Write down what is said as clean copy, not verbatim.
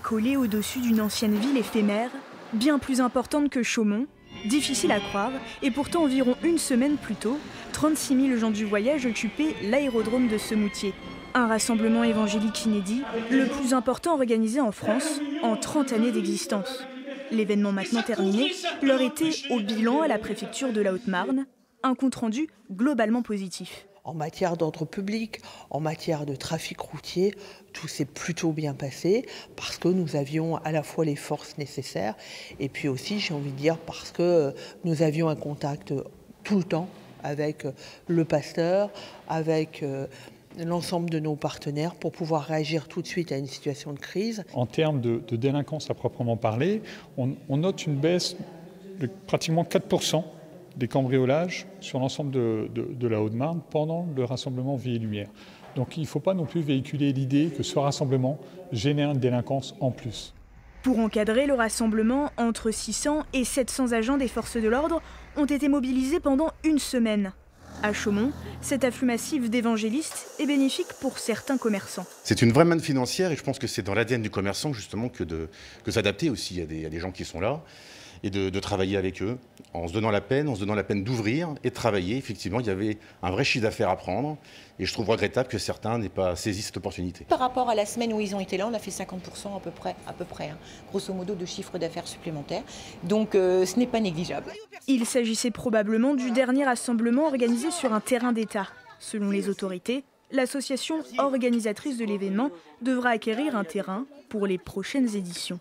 Collée au-dessus d'une ancienne ville éphémère, bien plus importante que Chaumont, difficile à croire, et pourtant environ une semaine plus tôt, 36 000 gens du voyage occupaient l'aérodrome de Semoutier. Un rassemblement évangélique inédit, le plus important organisé en France en 30 années d'existence. L'événement maintenant terminé, l'heure était au bilan à la préfecture de la Haute-Marne, un compte-rendu globalement positif. En matière d'ordre public, en matière de trafic routier, tout s'est plutôt bien passé parce que nous avions à la fois les forces nécessaires et puis aussi, j'ai envie de dire, parce que nous avions un contact tout le temps avec le pasteur, avec l'ensemble de nos partenaires pour pouvoir réagir tout de suite à une situation de crise. En termes de délinquance à proprement parler, on note une baisse de pratiquement 4% des cambriolages sur l'ensemble de la Haute-Marne pendant le rassemblement Vie et Lumière. Donc il ne faut pas non plus véhiculer l'idée que ce rassemblement génère une délinquance en plus. Pour encadrer le rassemblement, entre 600 et 700 agents des forces de l'ordre ont été mobilisés pendant une semaine. À Chaumont, cet afflux massif d'évangélistes est bénéfique pour certains commerçants. C'est une vraie manne financière et je pense que c'est dans l'ADN du commerçant justement que s'adapter aussi. Il y a des gens qui sont là et de travailler avec eux en se donnant la peine d'ouvrir et de travailler. Effectivement, il y avait un vrai chiffre d'affaires à prendre et je trouve regrettable que certains n'aient pas saisi cette opportunité. Par rapport à la semaine où ils ont été là, on a fait 50% à peu près grosso modo, de chiffre d'affaires supplémentaire. Donc ce n'est pas négligeable. Il s'agissait probablement du dernier rassemblement organisé sur un terrain d'État. Selon les autorités, l'association organisatrice de l'événement devra acquérir un terrain pour les prochaines éditions.